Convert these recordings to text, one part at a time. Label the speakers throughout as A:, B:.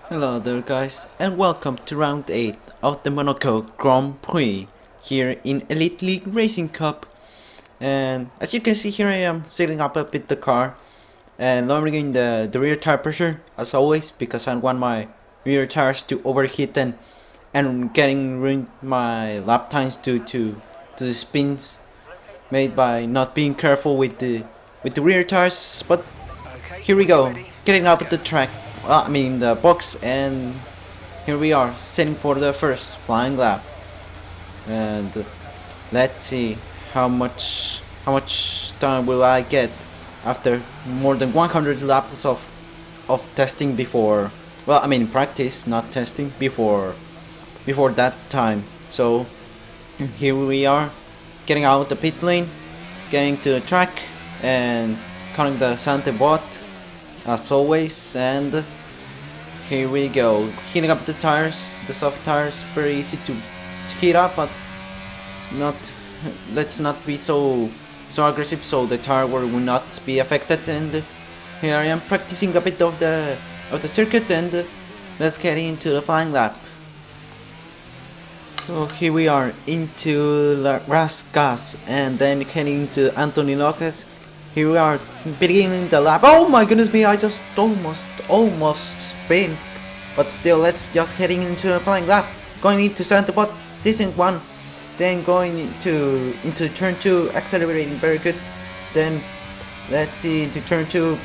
A: Hello there guys, and welcome to round 8 of the Monaco Grand Prix here in Elite League Racing Cup. And as you can see here, I am setting up a bit the car and lowering the rear tire pressure as always, because I want my rear tires to overheat and getting ruined my lap times due to the spins made by not being careful with the rear tires. But here we go, getting up at the track, the box, and here we are setting for the first flying lap. And let's see how much time will I get after more than 100 laps of testing before, practice, not testing, before that time. So here we are, getting out of the pit lane, getting to the track, and counting the Sante bot as always. And here we go, heating up the tires, the soft tires, very easy to heat up, but not, let's not be so aggressive so the tire will not be affected. And here I am practicing a bit of the circuit, and let's get into the flying lap. So here we are into La Rascas and then heading to Anthony Lopez. Here we are beginning the lap. Oh my goodness me, I just almost spin. But still, let's just heading into a flying lap. Going into Santa Bot, decent one. Then going into turn 2, accelerating very good. Then let's see, into turn 2,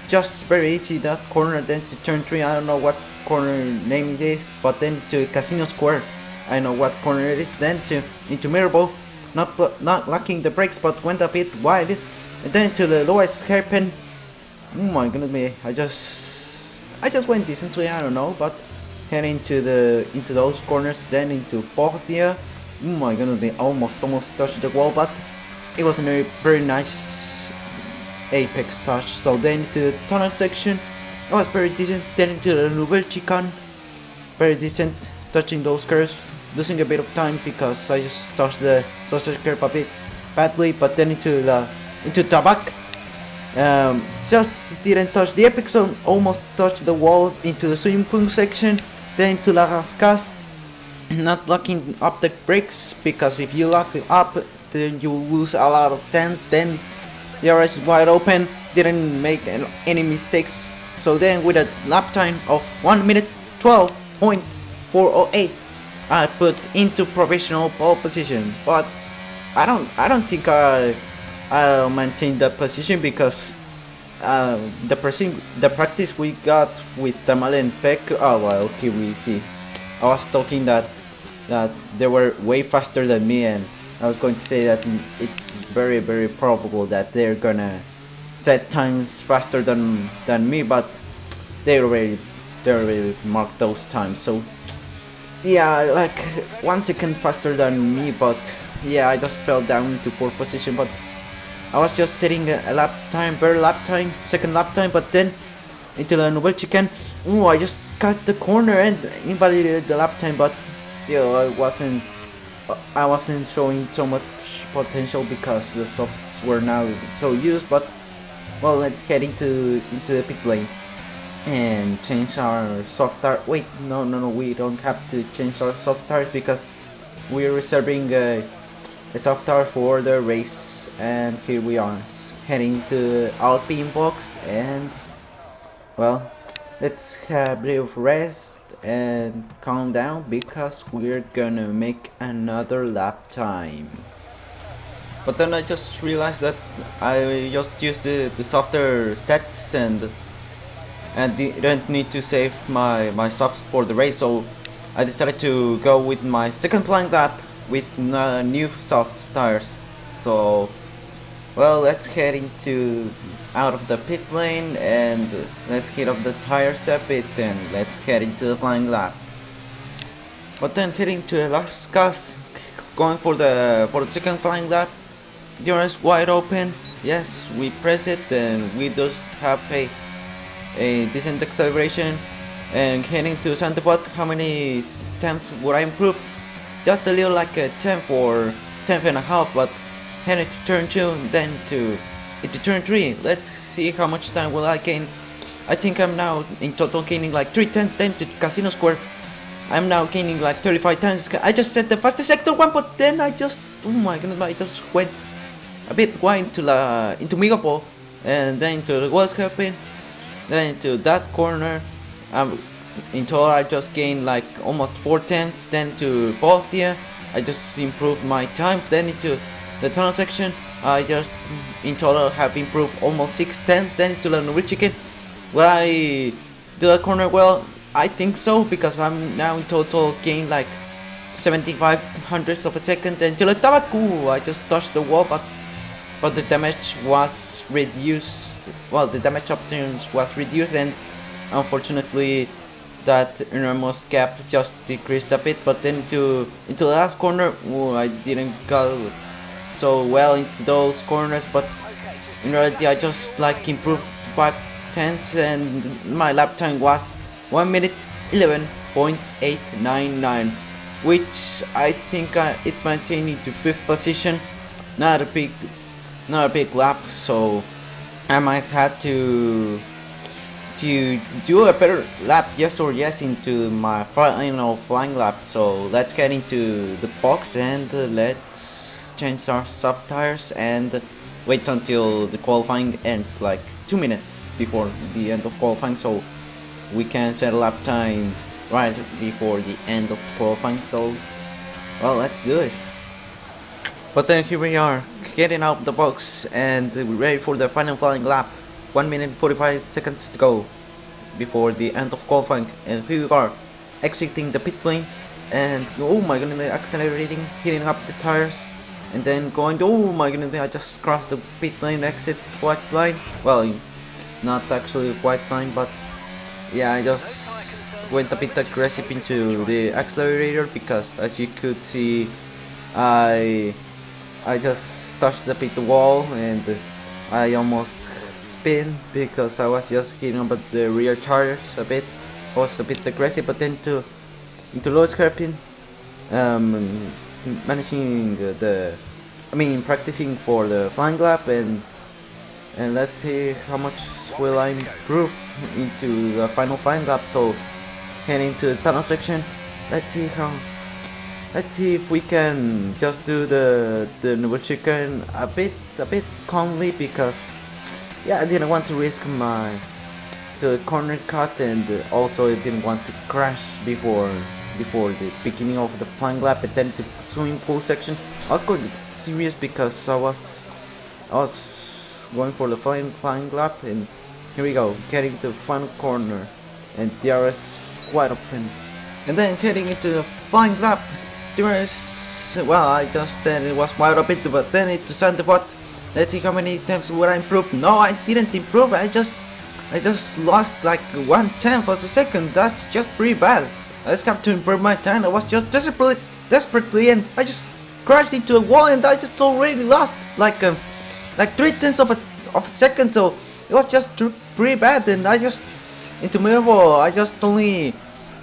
A: just very easy that corner. Then to turn 3, I don't know what corner name it is, but then to Casino Square, I know what corner it is. Then to into Mirabel, not locking the brakes, but went a bit wide. And then to the lowest hairpin. Oh my goodness me, I just went decently, I don't know, but heading into those corners. Then into fourth gear. Oh my goodness me, almost touched the wall, but it was a very nice apex touch. So then into the tunnel section, it was very decent. Then into the Nouvelle Chicane, very decent, touching those curves, losing a bit of time because I just touched the sausage curve a bit badly. But then into Tabac, just didn't touch the epic zone, almost touched the wall into the swimming pool section. Then into La Rascas, not locking up the brakes, because if you lock it up then you lose a lot of tense. Then the Elrc is wide open, didn't make any mistakes. So then with a lap time of 1 minute 12.408, I put into provisional pole position. But I don't think I'll maintain that position, because the practice we got with Tamal and Peck. Oh well, here we see. I was talking that they were way faster than me, and I was going to say that it's very probable that they're gonna set times faster than me, but they already marked those times. So yeah, like 1 second faster than me, but yeah, I just fell down into 4th position. But I was just setting a lap time, second lap time. But then into the Nouvelle Chicane, oh, I just cut the corner and invalidated the lap time. But still, I wasn't showing so much potential because the softs were now so used. But well, let's head into the pit lane and change our soft tire. Wait, no, we don't have to change our soft tires because we're reserving a soft tire for the race. And here we are heading to Alpine box, and well, let's have a bit of rest and calm down because we're gonna make another lap time. But then I just realized that I just used the softer sets and didn't need to save my softs for the race, so I decided to go with my second flying lap with new soft tires. So well, let's head out of the pit lane, and let's heat up the tires a bit, and let's head into the flying lap. But then heading to Las Casas, going for the second flying lap. The door is wide open. Yes, we press it, and we just have a decent acceleration. And heading to Santa Bot, how many times would I improve? Just a little, like a 10th or 10th and a half, but heading to turn 2, then into turn 3. Let's see how much time will I gain I think I'm now in total gaining like 3 tenths. Then to Casino Square, I'm now gaining like 35 tenths. I just set the fastest sector one, but then I just, oh my goodness, I just went a bit wide into Megapole, and then into the World Cupping, then into that corner. In total I just gained like almost 4 tenths. Then to Baltia, I just improved my times. Then into the tunnel section, I just in total have improved almost 6 tenths. Then into the Norwegian, will I do that corner? Well, I think so, because I'm now in total gained like 75 hundredths of a second. Then to the Tabaku, I just touched the wall, but the damage was reduced. Well, the damage options was reduced, and unfortunately that enormous gap just decreased a bit. But then into the last corner, I didn't go so well into those corners, but in reality I just like improved 5 tenths, and my lap time was 1 minute 11.899, which I think it maintained into 5th position. Not a big lap, so I might have to do a better lap, yes or yes, into my final flying lap. So let's get into the box, and let's change our soft tires and wait until the qualifying ends, like 2 minutes before the end of qualifying, so we can set a lap time right before the end of qualifying. So well, let's do this. But then here we are, getting out of the box, and we're ready for the final flying lap. 1 minute 45 seconds to go before the end of qualifying, and here we are exiting the pit lane, and oh my goodness, accelerating, hitting up the tires, and then going, oh my goodness, I just crossed the pit lane exit white line. Well, not actually white line, but yeah, I just went a bit aggressive into the accelerator, because as you could see, I just touched the pit wall, and I almost spin because I was just hitting about the rear tires a bit. I was a bit aggressive, but then into low scrapping, managing practicing for the flying lap, and let's see how much will I improve into the final flying lap. So heading to the tunnel section, let's see if we can just do the Noble Chicken a bit calmly, because yeah, I didn't want to risk the corner cut, and also I didn't want to crash before the beginning of the flying lap, and then the swimming pool section. I was going serious because I was going for the flying lap, and here we go, getting to the final corner, and DRS wide open, and then heading into the flying lap. DRS, well, I just said it was wide open, but then it decided what. Let's see how many times would I improve. No, I didn't improve. I just lost like 1/10 of a second. That's just pretty bad. I just have to improve my time. I was just desperately, and I just crashed into a wall, and I just already lost like 3/10 of a second. So it was just pretty bad, and I just into middle. I just only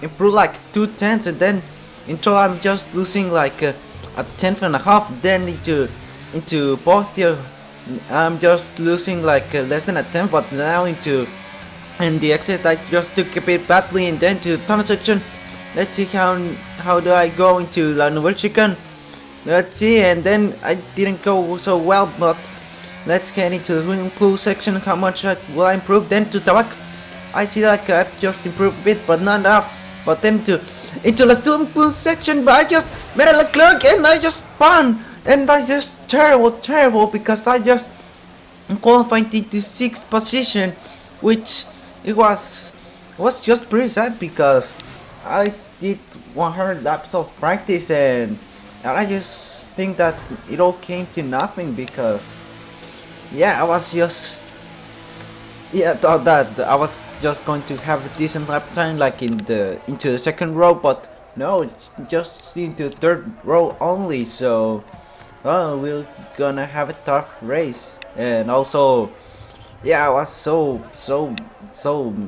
A: improved like 2/10, and then until I'm just losing like a 10.5. Then into both the I'm just losing like less than a 10, but now in the exit I just took a bit badly, and then to tunnel section. Let's see how do I go into La Nouvelle Chicken. Let's see, and then I didn't go so well, but let's get into the swimming pool section. How much will I improve? Then to Tabak, I see that I've just improved a bit, but not enough. But then into the swimming pool section, but I just made a clerk, and I just spun. And I just terrible, because I just qualified into 6th position, which it was just pretty sad, because I did 100 laps of practice, and I just think that it all came to nothing, because yeah, I was just thought that I was just going to have a decent lap time like into the 2nd row, but no, just into 3rd row only. So well, we're gonna have a tough race. And also, yeah, I was so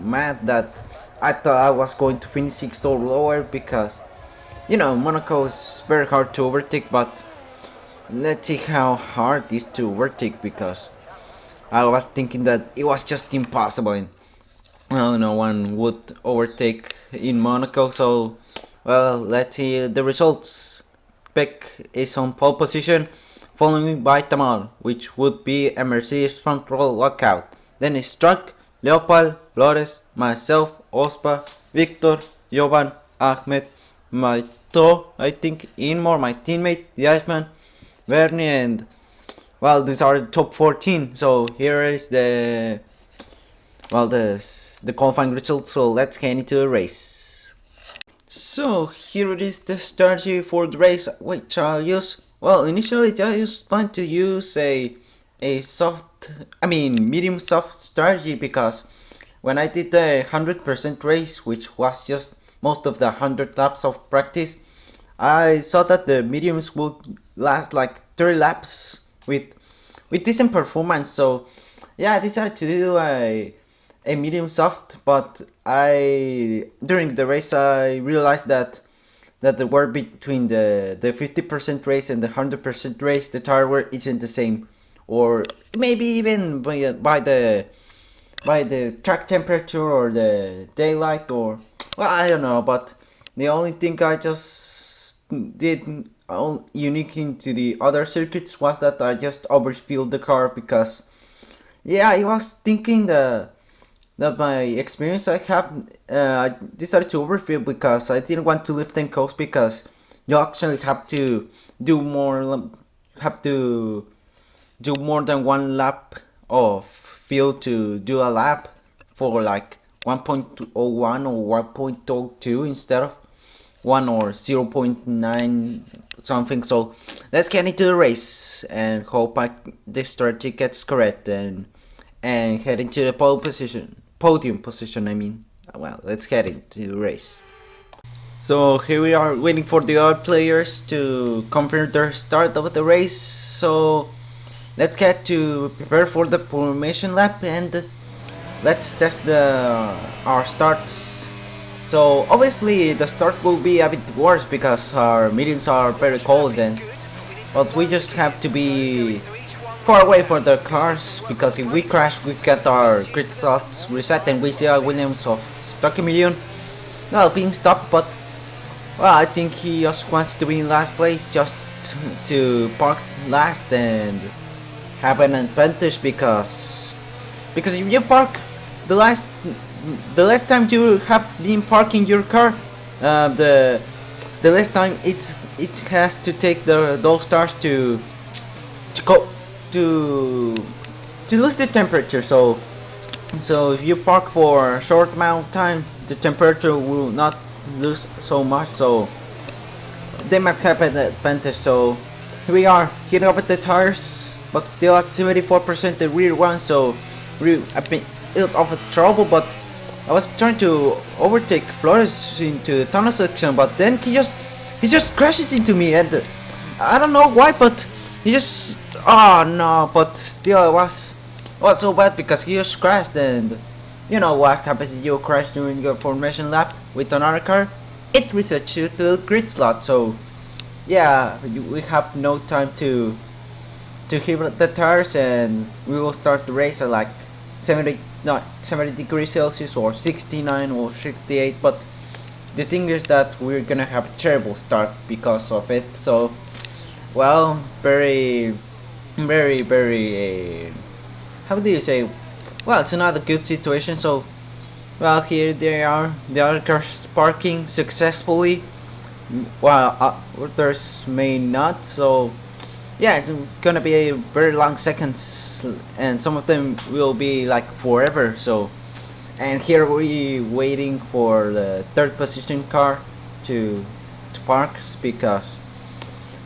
A: mad that I thought I was going to finish 6th or lower, because you know Monaco is very hard to overtake, but let's see how hard it is to overtake, because I was thinking that it was just impossible. And well, no one would overtake in Monaco. So, well, let's see the results. Beck is on pole position, following by Tamal, which would be a Mercedes front row lockout. Then is Struck, Leopold, Flores, myself, Ospa, Victor, Jovan, Ahmed, Maito, I think, Inmore, my teammate, the Iceman, Bernie, and well, these are the top 14. So here is the qualifying results. So let's get into the race. So here it is, the strategy for the race, which I'll use. Well, initially I just plan to use a soft, medium soft strategy, because when I did the 100% race, which was just most of the 100 laps of practice, I saw that the mediums would last like 30 laps with decent performance. So yeah, I decided to do a medium soft, but I during the race I realized that the word between the 50% race and the 100% race, the tire wear isn't the same, or maybe even by the track temperature or the daylight, or well, I don't know. But the only thing I just did unique into the other circuits was that I just overfilled the car, because yeah, I was thinking that my experience I have, I decided to overfill because I didn't want to lift and coast, because you actually have to do more, have to do more than one lap of field to do a lap for like 1.01 or 1.02 instead of 1 or 0.9 something. So let's get into the race and hope this strategy gets correct, and head into the podium position. Well, let's get into the race. So here we are waiting for the other players to confirm their start of the race. So let's get to prepare for the formation lap, and let's test our starts. So obviously the start will be a bit worse because our mediums are very cold, but we just have to be far away from the cars, because if we crash we get our grid slots reset and we see our Williams of Stocky Million now being stopped. But well, I think he just wants to be in last place, just to park last and have an advantage, because if you park the last time you have been parking your car, the last time it has to take those stars to go to lose the temperature. So if you park for a short amount of time, the temperature will not lose so much, so they might have an advantage. So here we are, hitting up at the tires, but still at 74% the rear one, so I've been out of trouble. But I was trying to overtake Flores into the tunnel section, but then he just crashes into me, and I don't know why, but he just, oh no. But still, it was so bad because he just crashed, and you know what happens if you crash during your formation lap with another car? It resets you to the grid slot. So yeah, we have no time to hit the tires, and we will start the race at like 70 degrees Celsius or 69 or 68. But the thing is that we're gonna have a terrible start because of it. So well, very how do you say, well, it's not a good situation. So well, here they are, the other cars parking successfully, while others may not. So yeah, it's gonna be a very long seconds, and some of them will be like forever. So, and here we waiting for the third position car to park, because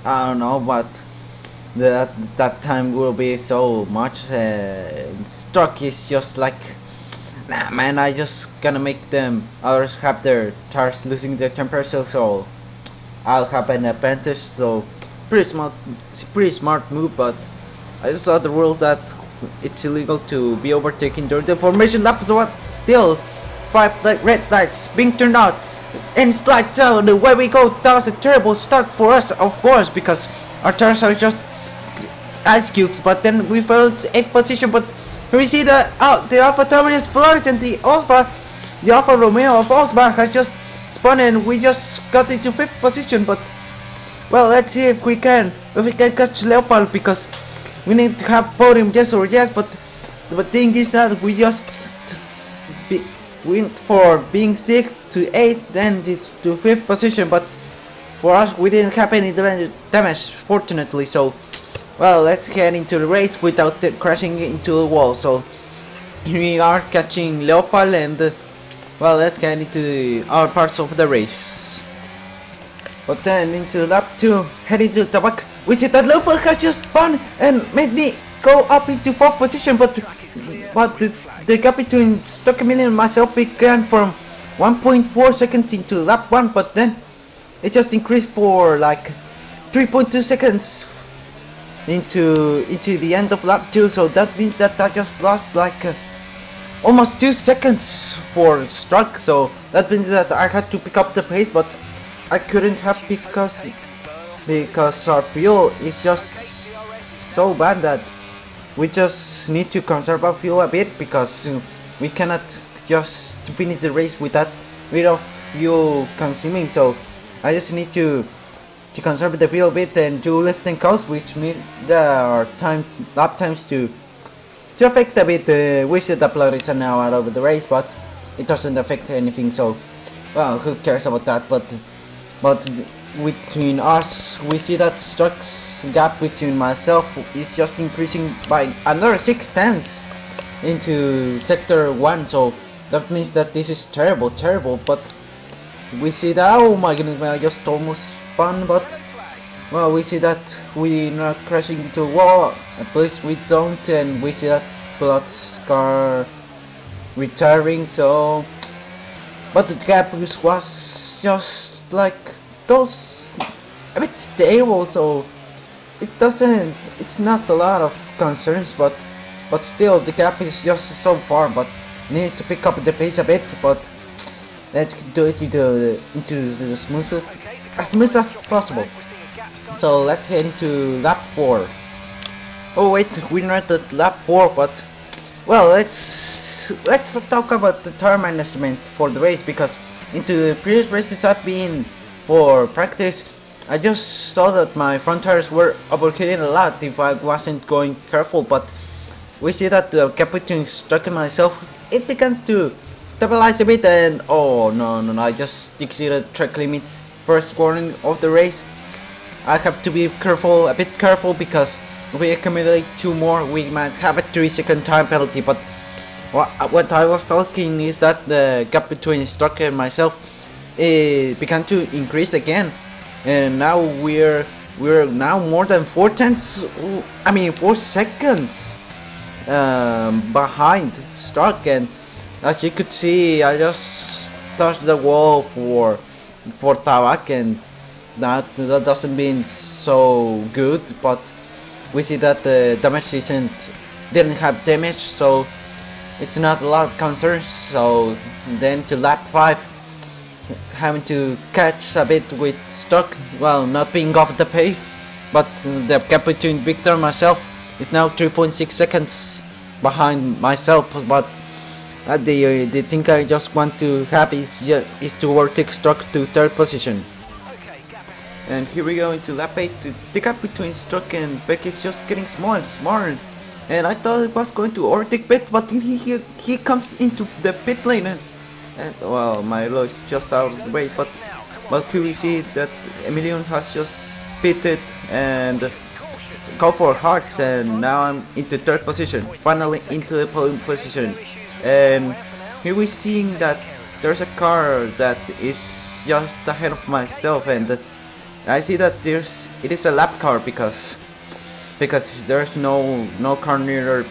A: I don't know, but that time will be so much. Struck is just like, nah man, I just gonna make them others have their tires losing their temperature, so I'll have an advantage. So pretty smart move. But I just saw the rules that it's illegal to be overtaken during the formation lap. So what? Still, 5 red lights being turned on, and it's like, so the way we go, that was a terrible start for us, of course, because our tires are just ice cubes. But then we fell to 8th position, but Here we see the Alfa Terminus Polaris and the Alfa Romeo of Osbach has just spun and we just got into 5th position. But well, let's see if we can catch Leopard, because we need to have podium yes or yes. But the thing is that we just went for being 6th to 8th, then to 5th position. But for us, we didn't have any damage, fortunately. So well, let's get into the race without crashing into the wall. So here we are catching Leopard, and well, let's get into our parts of the race. But then into lap 2, heading to the back, we see that Leopard has just spun and made me go up into 4th position. But the gap between Stock Million and myself began from 1.4 seconds into lap 1, but then it just increased for like 3.2 seconds into the end of lap 2. So that means that I just lost like almost 2 seconds for Struck. So that means that I had to pick up the pace, but I couldn't have, because our fuel is just so bad that we just need to conserve our fuel a bit, because we cannot just finish the race with that bit of fuel consuming. So I just need to conserve the fuel a bit and do lift and coast, which means there are lap times to affect a bit. We see the Polaris are now out of the race, but it doesn't affect anything. So well, who cares about that? But between us, we see that Struck's gap between myself is just increasing by another 6 tenths into sector 1. So that means that this is terrible. But we see that, oh my goodness, I just almost spun. But well, we see that we're not crashing into a wall, at least we don't, and we see that Blood's car retiring. So but the gap was just like those a bit stable, so it's not a lot of concerns, but still the gap is just so far. But need to pick up the pace a bit. But let's do it into the as smooth as possible. So let's head into lap 4. Oh wait, we're not at lap 4, but well, let's talk about the tire management for the race, because into the previous races I've been for practice, I just saw that my front tires were overheating a lot if I wasn't going careful. But we see that the gap between Struck and myself, it begins to stabilize a bit, and oh no, I just exceeded track limits first corner of the race. I have to be a bit careful, because if we accumulate 2 more, we might have a 3-second time penalty. But what I was talking is that the gap between Struck and myself began to increase again, and now we're now more than 4 seconds behind Struck. And as you could see, I just touched the wall for Tabak, and that doesn't mean so good. But we see that the damage didn't have damage, so it's not a lot of concerns. So then to lap 5, having to catch a bit with Struck, well, not being off the pace, but the gap between Victor and myself is now 3.6 seconds behind myself. But the thing I just want to have is to overtake Struck to 3rd position. And here we go into lap 8. The gap between Struck and Beck is just getting smaller and smaller. And I thought it was going to overtake Beck, but he comes into the pit lane, and well, Milo is just out of the race. But here we see that Emilion has just pitted and go for hearts, and now I'm into 3rd position, finally into the podium position. And here we're seeing that there's a car that is just ahead of myself, and I see that it is a lap car, because there's no car nearer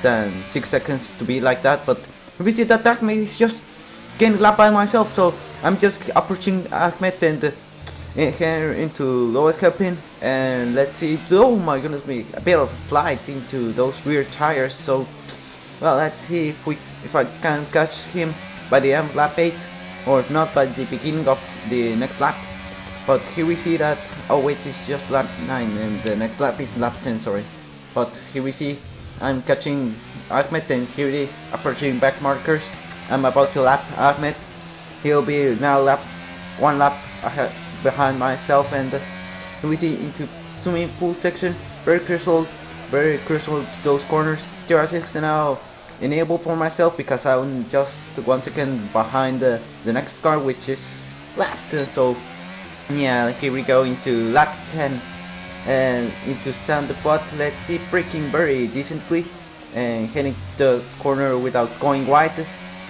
A: than 6 seconds to be like that. But we see that Ahmed is just getting lapped by myself, so I'm just approaching Ahmed and here into lowest hairpin, and let's see. Oh my goodness me, a bit of a slide into those rear tires. So well, let's see if I can catch him by the end of lap 8, or if not by the beginning of the next lap. But here we see that, oh wait, it's just lap 9 and the next lap is lap 10, sorry. But here we see I'm catching Ahmed, and here it is, approaching back markers. I'm about to lap Ahmed. He'll be now one lap ahead behind myself, and we see into swimming pool section. Very crucial those corners. TR6 now enable for myself because I'm just 1 second behind the next car, which is lapped. So yeah, here we go into lap 10 and into Sandpot. Let's see, braking very decently and heading the corner without going wide.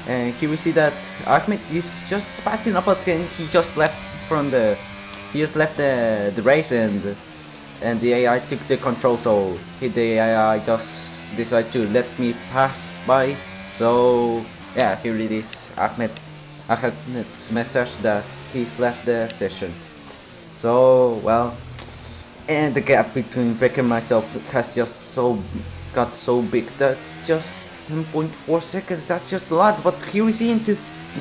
A: And here we see that Ahmed is just passing up again. He just left the race, and the AI took the control, so the AI just decided to let me pass by. So yeah, here it is, Ahmed's message that he's left the session. So well, and the gap between Beck and myself has just got so big that just 7.4 seconds. That's just a lot. But here we see into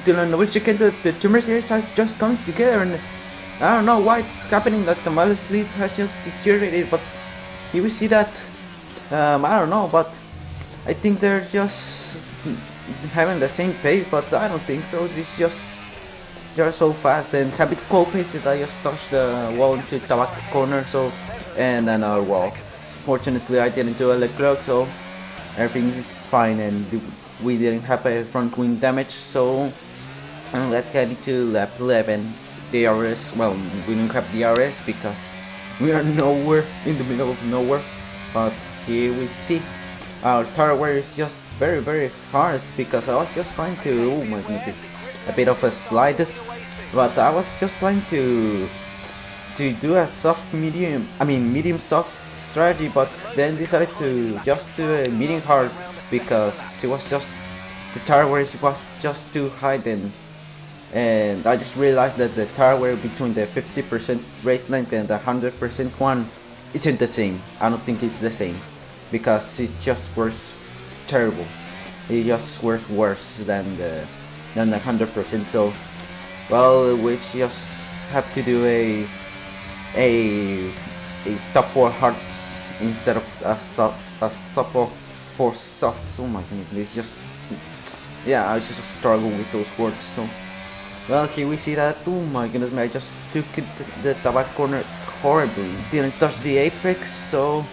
A: the Norwegian, the two Mercedes are just coming together, and I don't know why it's happening that the Miles lead has just deteriorated. But here we see that I don't know, but I think they're just having the same pace, but I don't think so. It's just they're so fast, and habit co-pace that I just touched the wall into Tabak corner, so and another wall. Fortunately I didn't do a Leclerc, so everything is fine, and we didn't have a front wing damage. So let's get into lap 11. DRS, well, we don't have DRS because we are nowhere, in the middle of nowhere. But here we see our tower is just very hard because I was just trying to, oh my goodness, a bit of a slide, but I was just trying to do a medium soft strategy, but then decided to just do a medium hard because it was just the tower was just too high then. And I just realized that the tower between the 50% race length and the 100% one isn't the same. I don't think it's the same because it just works terrible. It just works worse than the 100%. So well, we just have to do a stop for hards instead of a stop for softs. Oh my goodness, it's just, yeah, I just struggle with those words. So well, here we see that, oh my goodness, I just took the Tabak corner horribly, didn't touch the apex. So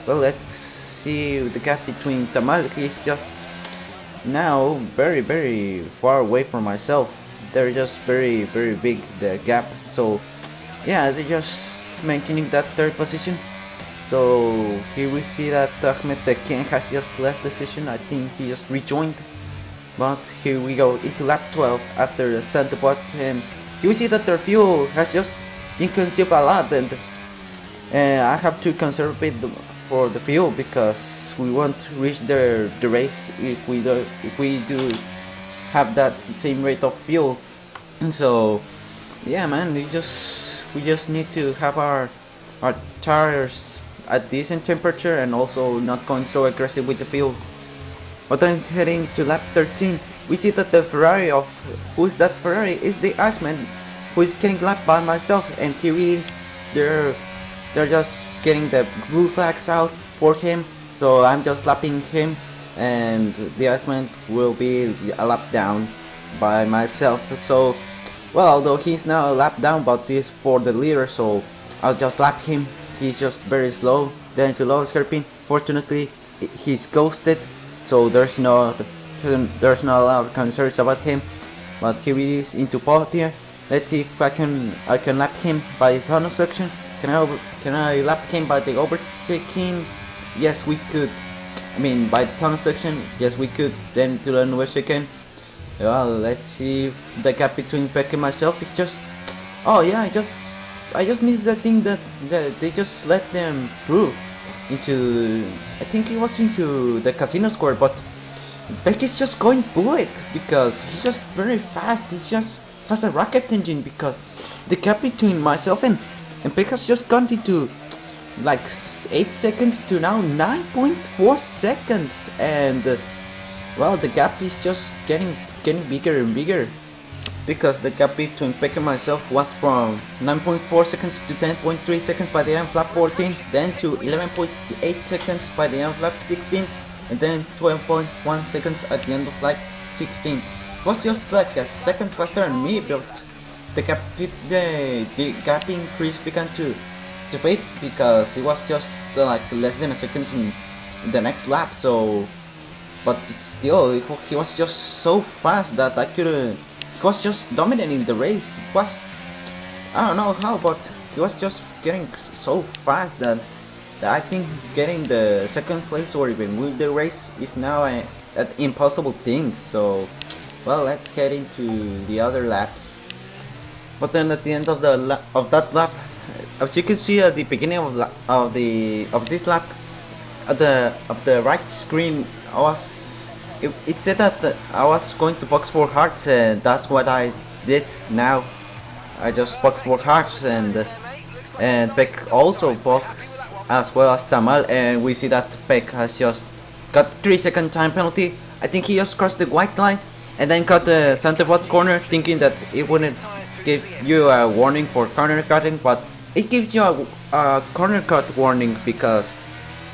A: well, let's see the gap between Tamal. He's just now very far away from myself. They're just very big, the gap. So yeah, they're just maintaining that third position. So here we see that Ahmed the King has just left the session. I think he just rejoined. But here we go into lap 12 after the center pot, and here we see that their fuel has just been consumed a lot, and I have to conserve it for the fuel because we won't reach the race if we do have that same rate of fuel. And so yeah, man, we just need to have our tires at decent temperature and also not going so aggressive with the fuel. But then heading to lap 13, we see that the Ferrari of, who's that Ferrari, is the Iceman, who is getting lapped by myself, and here he is, they're just getting the blue flags out for him, so I'm just lapping him, and the Iceman will be a lap down by myself. So well, although he's now a lap down, but this for the leader, so I'll just lap him. He's just very slow, then to lowest hairpin. Fortunately he's ghosted, so there's not a lot of concerns about him. But here he is into pole here. Let's see if I can lap him by the tunnel section. Can I lap him by the overtaking? Yes, we could. I mean, by the tunnel section, yes, we could. Then to the Norwegian chicane. Well, let's see if the gap between Peck and myself. It just, oh yeah, I just missed the thing that they just let them through into, I think it was into the casino square, but Beck is just going bullet because he's just very fast. He just has a rocket engine because the gap between myself and Beck has just gone into like 8 seconds to now 9.4 seconds, and well, the gap is just getting bigger and bigger. because the gap between Peck and myself was from 9.4 seconds to 10.3 seconds by the end of lap 14, then to 11.8 seconds by the end of lap 16, and then 12.1 seconds at the end of lap 16. It was just like a second faster than me, but the gap increase began to fade because it was just like less than a second in the next lap. So, but still, he was just so fast that I could. He was just dominating the race. He was, I don't know how, but he was just getting so fast that I think getting the second place or even win the race is now an impossible thing. So, well, let's head into the other laps. But then at the end of that lap, as you can see at the beginning of this lap, at the right screen, it said that I was going to box for hearts, and that's what I did now. I just boxed for hearts, and Peck also boxed as well as Tamal, and we see that Peck has just got 3-second time penalty. I think he just crossed the white line and then cut the center bot corner, thinking that it wouldn't give you a warning for corner cutting, but it gives you a corner cut warning because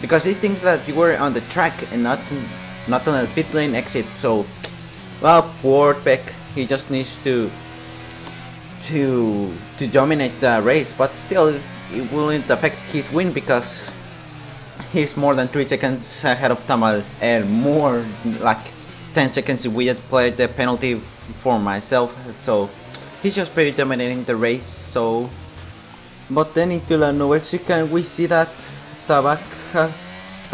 A: it thinks that you were on the track and not on a pit lane exit. So, well, poor Peck, he just needs to dominate the race, but still it won't affect his win because he's more than 3 seconds ahead of Tamal and more like 10 seconds if we had played the penalty for myself. So he's just very dominating the race. So, but then into the novel chicane we see that Tamal has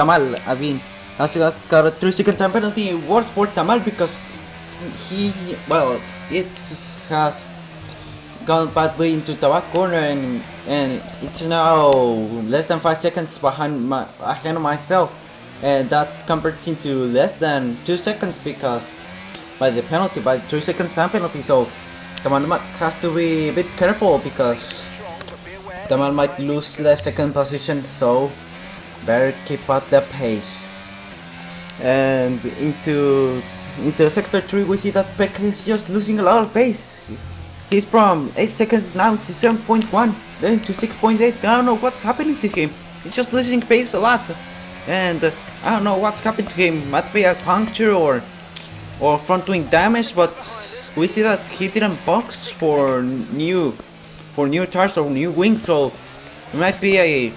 A: got a 3-second time penalty. Worse for Tamal because it has gone badly into Tabak corner, and it's now less than 5 seconds ahead of myself, and that converts into less than 2 seconds because by the 3-second time penalty. So Tamal has to be a bit careful because Tamal might lose the second position, so better keep up the pace. And into sector 3 we see that Peck is just losing a lot of pace. He's from 8 seconds now to 7.1, then to 6.8. I don't know what's happening to him. He's just losing pace a lot, and I don't know what's happened to him. Might be a puncture or front wing damage, but we see that he didn't box for new tires or new wings, so it might be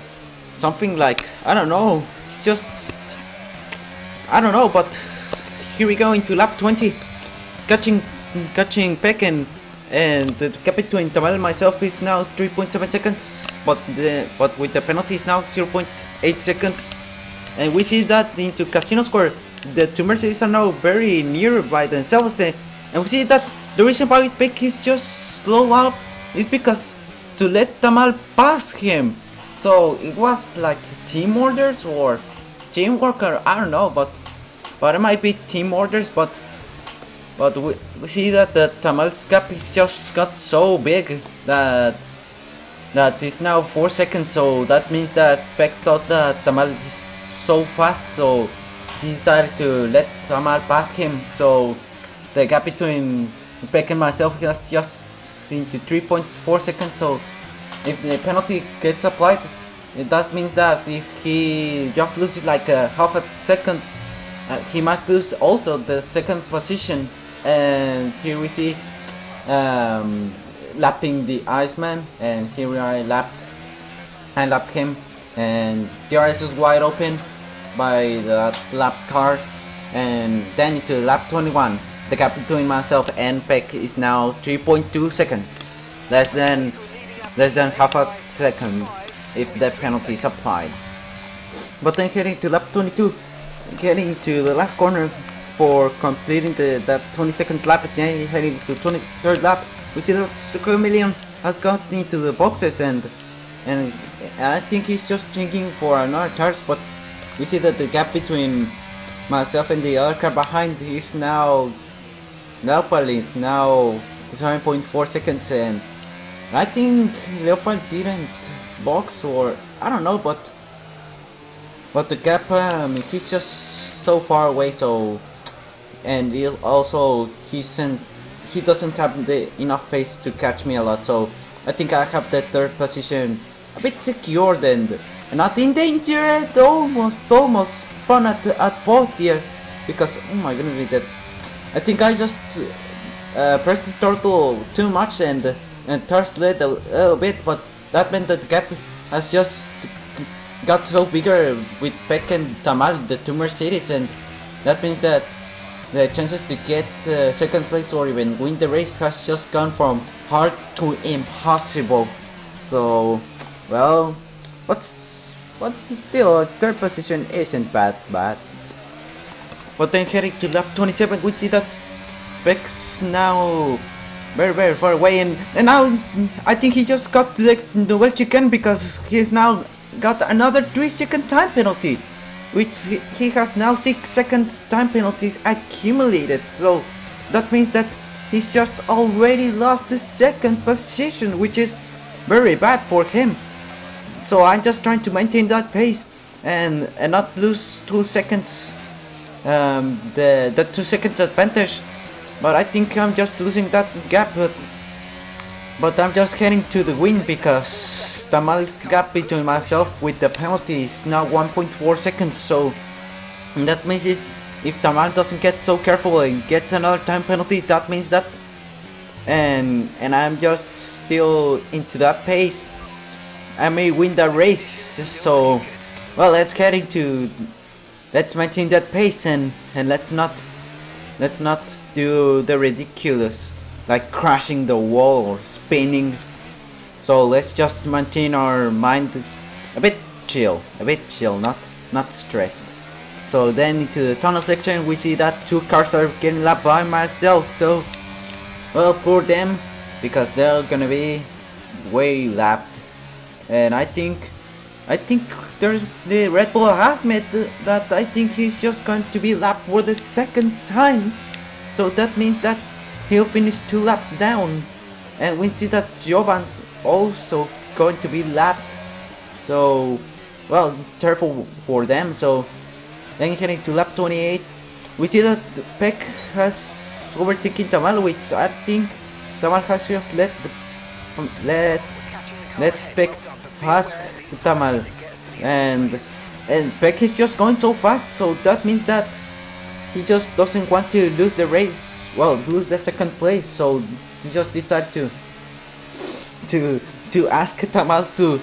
A: something like, I don't know. Just I don't know. But here we go into lap 20, catching Peck, and the gap between Tamal and myself is now 3.7 seconds, but with the penalty is now 0.8 seconds. And we see that into Casino Square, the two Mercedes are now very near by themselves, and we see that the reason why Peck is just slow up is because to let Tamal pass him. So it was like team orders or teamwork, or I don't know, but it might be team orders, but we see that the Tamal's gap is just got so big that it's now 4 seconds. So that means that Peck thought that Tamal is so fast, so he decided to let Tamal pass him. So the gap between Peck and myself has just into 3.4 seconds. So if the penalty gets applied, that means that if he just loses like half a second, he might lose also the second position. And here we see lapping the Iceman, and here I lapped him, and DRS was wide open by the lap car. And then into lap 21, the gap between myself and Peck is now 3.2 seconds, less than half a second if the penalty is applied. But then heading to lap 22, getting to the last corner for completing that 22nd lap, and then heading to 23rd lap, we see that Chameleon has got into the boxes, and I think he's just thinking for another tires. But we see that the gap between myself and the other car behind is now Leopard is now 7.4 seconds, and I think Leopard didn't box, or I don't know, but the gap, he's just so far away. So, and he he doesn't have the enough pace to catch me a lot. So I think I have the third position a bit secured and not endangered. Almost spun at both here because oh my goodness, that I think I just pressed the turtle too much and Thirst led a little bit, but that meant that the gap has just got so bigger with Peck and Tamal, the two Mercedes, and that means that the chances to get second place or even win the race has just gone from hard to impossible. So, well, but still, third position isn't bad. But then heading to lap 27, we see that Peck's now very far away, and now I think he just got the well chicken because he's now got another 3-second time penalty, which he has now 6 seconds time penalties accumulated. So that means that he's just already lost the second position, which is very bad for him. So I'm just trying to maintain that pace and not lose 2 seconds, the 2 seconds advantage. But I think I'm just losing that gap, but I'm just heading to the win because Tamal's gap between myself with the penalty is now 1.4 seconds. So that means if Tamal doesn't get so careful and gets another time penalty, that means that, and I'm just still into that pace, I may win the race. So well, let's maintain that pace and let's not do the ridiculous like crashing the wall or spinning. So let's just maintain our mind a bit chill, not stressed. So then into the tunnel section we see that 2 cars are getting lapped by myself. So well, for them, because they're gonna be way lapped. And I think there's the Red Bull have admit that I think he's just going to be lapped for the second time. So that means that he'll finish 2 laps down, and we see that Jovan's also going to be lapped. So well, careful for them. So then heading to lap 28, we see that Peck has overtaken Tamal, which I think Tamal has just let Peck pass Tamal, and Peck is just going so fast. So that means that he just doesn't want to lose the race, well, lose the second place. So he just decided to ask Tamal to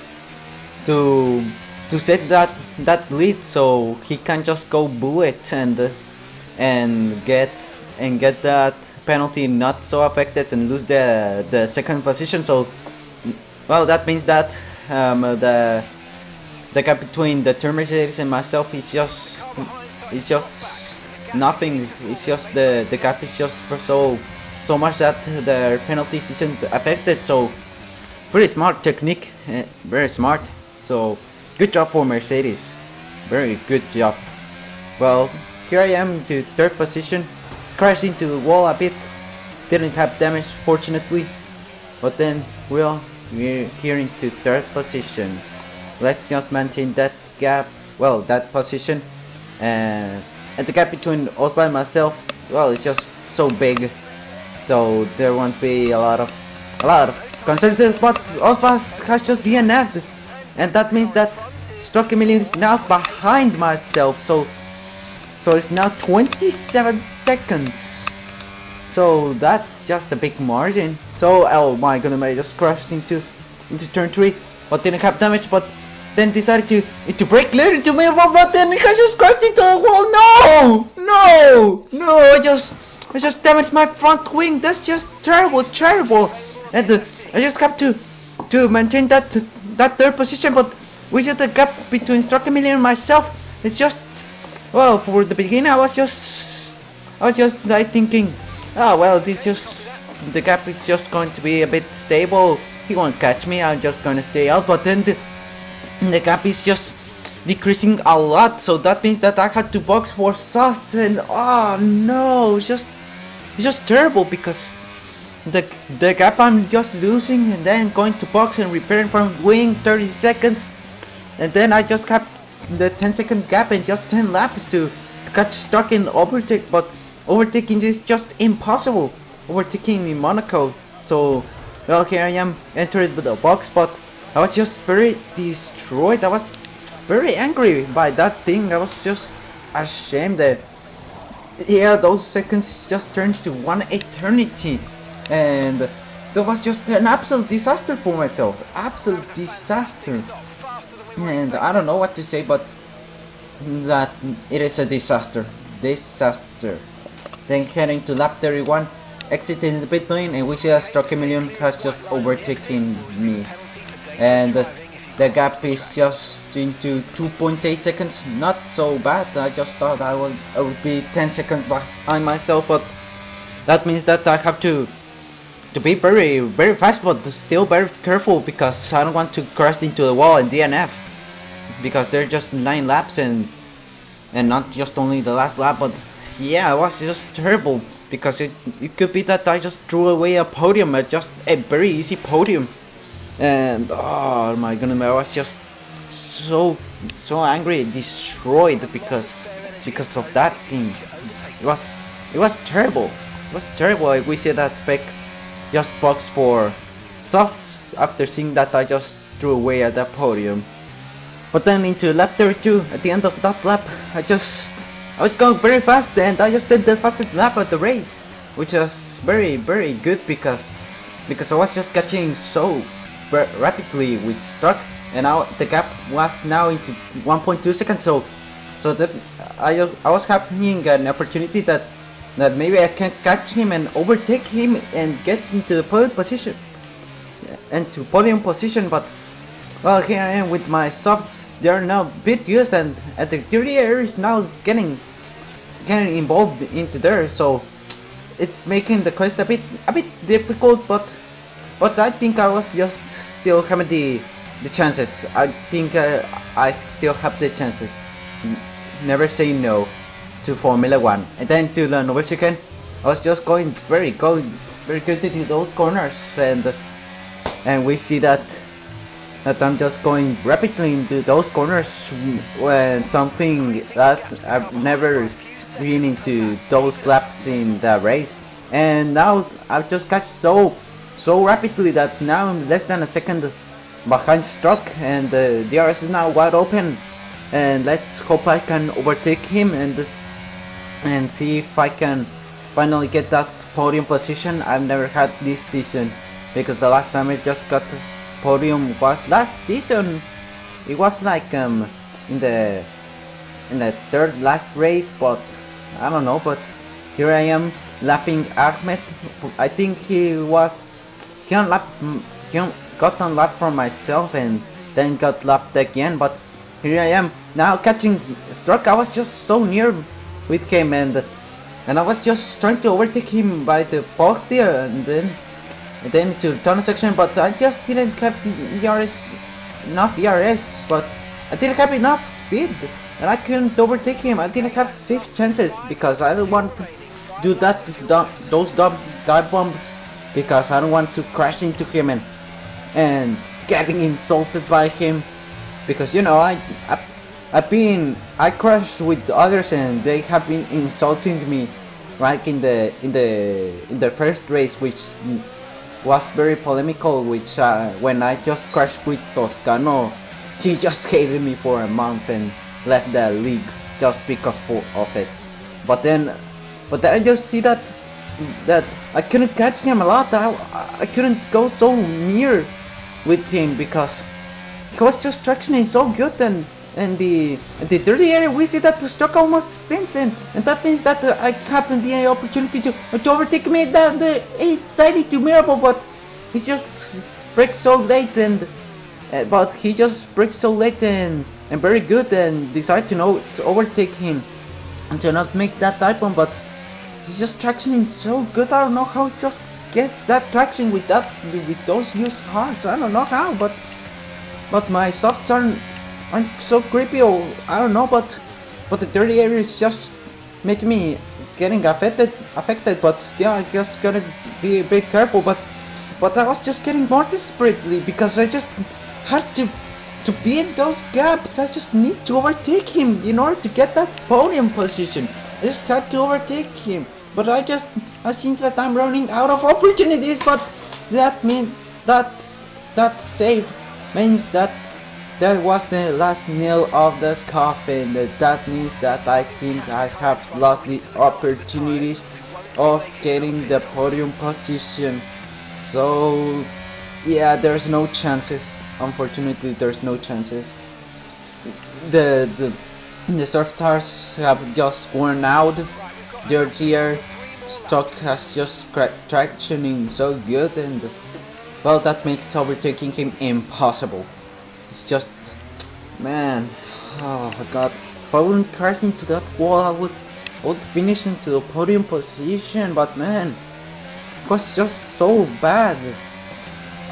A: set that lead, so he can just go bullet and get that penalty not so affected and lose the second position. So well, that means that the gap between the two Mercedes and myself is just nothing. It's just the gap is just so much that the penalties isn't affected. So pretty smart technique, very smart. So good job for Mercedes, very good job. Well, here I am to third position, crashed into the wall a bit, didn't have damage fortunately, but then we're here into third position. Let's just maintain that gap, well, that position, and the gap between Osba and myself, well, it's just so big, so there won't be a lot of concerns. But Osba has just DNF'd, and that means that Stock Emilion is now behind myself. So it's now 27 seconds. So that's just a big margin. So oh my goodness, I just crashed into turn 3, but didn't have damage. But then decided to brake later into me, but then I just crashed into the wall. No! I just damaged my front wing. That's just terrible. And I just have to maintain that third position. But we see the gap between Stock Emilion and myself. It's just, well, for the beginning I was just like thinking, oh well, the gap is just going to be a bit stable. He won't catch me. I'm just gonna stay out. But then the gap is just decreasing a lot. So that means that I had to box for Sust, and oh no, it's just terrible because the gap I'm just losing, and then going to box and repairing from wing 30 seconds, and then I just have the 10-second gap and just 10 laps to catch Stock and overtake. But overtaking is just impossible. overtaking in Monaco. So, well, here I am entered with the box, but I was just very destroyed. I was very angry by that thing. I was just ashamed that, yeah, those seconds just turned to one eternity, and that was just an absolute disaster for myself. Absolute disaster. And I don't know what to say, but that it is a disaster. Disaster. Then heading to lap 31, exiting the pit lane, and we see that Stroke Million has just overtaken me. And the gap is just into 2.8 seconds. Not so bad. I just thought I would be 10 seconds behind myself, but that means that I have to be very fast, but still very careful, because I don't want to crash into the wall and DNF, because they're just 9 laps and not just only the last lap. But yeah, it was just terrible, because it could be that I just threw away a podium, just a very easy podium. And oh my goodness, I was just so angry, destroyed, because of that thing. It was terrible. It was terrible. We see that Peck just boxed for softs after seeing that I just threw away at that podium. But then into lap 32, at the end of that lap, I was going very fast, and I just set the fastest lap of the race, which was very good, because I was just catching so rapidly with Struck, and now the gap was now into 1.2 seconds. So that I was having an opportunity that maybe I can catch him and overtake him and get into the podium position, but well, here I am with my softs. They are now a bit used, and the 30 air is now getting involved into there, so it making the quest a bit difficult, but I think I was just still having the chances. I think I still have the chances. Never say no to Formula 1. And then to the Novel Chicken, I was just going very good into those corners, and we see that I'm just going rapidly into those corners, when something that I've never been into those laps in the race. And now I've just catch so rapidly that now I'm less than a second behind Struck, and the DRS is now wide open, and let's hope I can overtake him and see if I can finally get that podium position I've never had this season, because the last time I just got podium was last season. It was like in the third last race, but I don't know. But here I am lapping Ahmed. I think he got on lap from myself and then got lapped again. But here I am now catching Struck. I was just so near with him, and I was just trying to overtake him by the box there, and then to the tunnel section, but I just didn't have enough ERS, but I didn't have enough speed, and I couldn't overtake him. I didn't have safe chances, because I don't want to do those dive bombs, because I don't want to crash into him and getting insulted by him, because you know I crashed with others and they have been insulting me, right in the first race, which was very polemical, which when I just crashed with Toscano, he just hated me for a month and left the league just because of it. But then I just see that I couldn't catch him a lot. I couldn't go so near with him, because he was just tractioning so good, and the 30 area we see that the Struck almost spins, and that means that I have the opportunity to overtake me down the 8 side to Mirable, but he just brakes so late, and very good, and decided to overtake him and to not make that type on, but he's just tractioning so good. I don't know how he just gets that traction with those used hards. I don't know how, but my softs aren't so creepy, or I don't know, but the 30 area is just making me getting affected, but still I just gotta be a bit careful, but I was just getting more desperately, because I just had to be in those gaps. I just need to overtake him in order to get that podium position. I just had to overtake him, but I think that I'm running out of opportunities. But that means that that save means that that was the last nail of the coffin. That means that I think I have lost the opportunities of getting the podium position. So yeah, there's no chances. Unfortunately, there's no chances. The the the surf tires have just worn out. Their gear stock has just tractioning so good, and well, that makes overtaking him impossible. It's just, man, oh my god. If I wouldn't crash into that wall, I would finish into the podium position. But man, it was just so bad.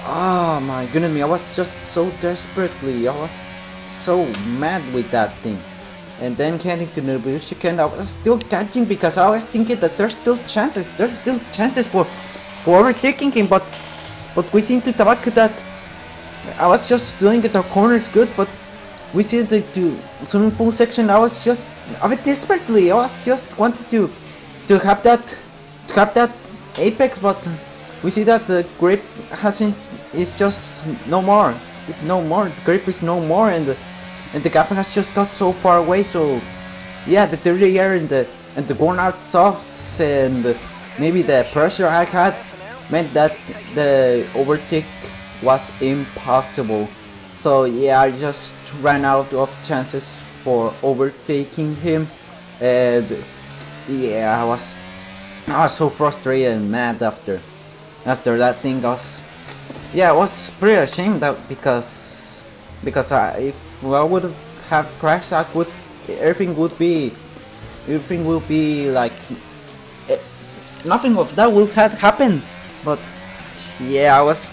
A: Oh my goodness me, I was just so desperately, I was so mad with that thing. And then getting to the Michigan, I was still catching because I was thinking that there's still chances for overtaking him, but we seem to talk that I was just doing it the corners good, but we see the swimming pool section. I was just a bit desperately. I was just wanted to have that apex, but we see that the grip is just no more. It's no more. The grip is no more, and the gap has just got so far away. So yeah, the dirty air and the worn out softs and maybe the pressure I had meant that the overtake was impossible. So yeah, I just ran out of chances for overtaking him, and yeah, I was so frustrated and mad after that thing. I was pretty ashamed that because if I would have crashed, everything would be like nothing of that would have happened. But yeah, it was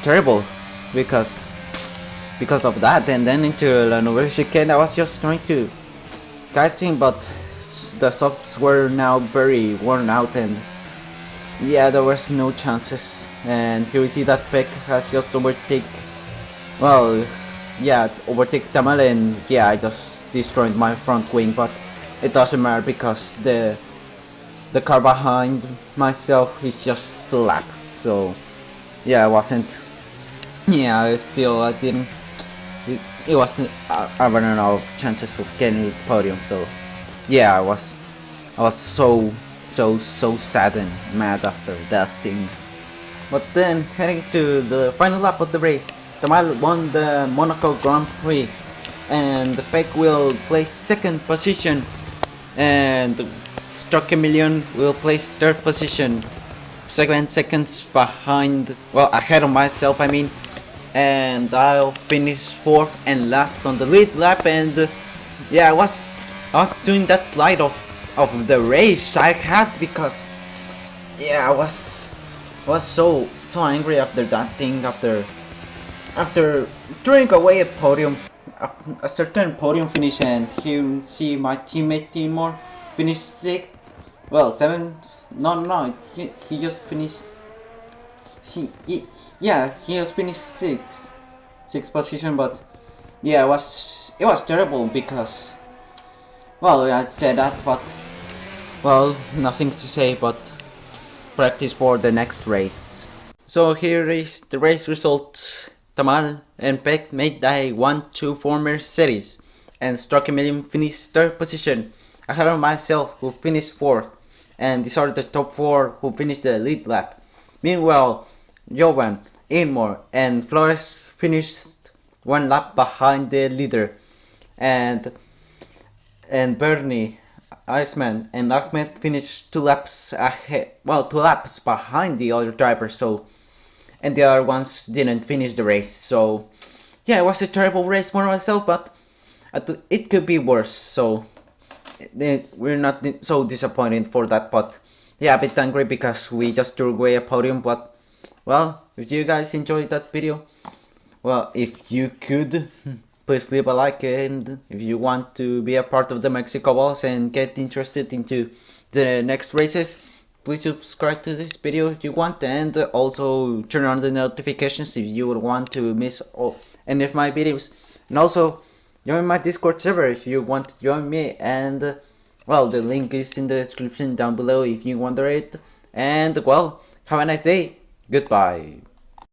A: terrible because of that. And then into La Nouvelle Chicane, I was just trying to catch him, but the softs were now very worn out, and yeah, there was no chances. And here we see that Peck has just overtake Tamal, and yeah, I just destroyed my front wing, but it doesn't matter because the car behind myself is just a lap. So yeah, I didn't, it wasn't, I ran out of chances of getting the podium. So yeah, I was so sad and mad after that thing. But then heading to the final lap of the race, Tamal won the Monaco Grand Prix, and the Peck will place second position, and Struck Million will place third position, 7 seconds behind, ahead of myself I mean, and I'll finish fourth and last on the lead lap. And yeah, I was doing that slide of the race I had because yeah, I was so angry after that thing, after throwing away a certain podium finish. And here you see my teammate Timor finished 6th, well 7th, no, he just finished, he just finished 6th position. But yeah, it was terrible because, well, I'd say that, but well, nothing to say but practice for the next race. So here is the race results. Tamal and Peck made the 1-2 former series, and Struck a Million finished third position, ahead of myself, who finished fourth, and these are the top 4 who finished the lead lap. Meanwhile, Jovan, Inmore, and Flores finished 1 lap behind the leader, and Bernie, Iceman, and Ahmed finished 2 laps ahead, 2 laps behind the other drivers. So, and the other ones didn't finish the race. So yeah, it was a terrible race for myself, but it could be worse. So we're not so disappointed for that. But yeah, a bit angry because we just threw away a podium. But well, if you guys enjoyed that video, well, if you could, please leave a like, and if you want to be a part of the Mexico Balls and get interested into the next races, please subscribe to this video if you want, and also turn on the notifications if you would want to miss any of my videos. And also join my Discord server if you want to join me, and Well, the link is in the description down below if you wonder it. And well, have a nice day. Goodbye.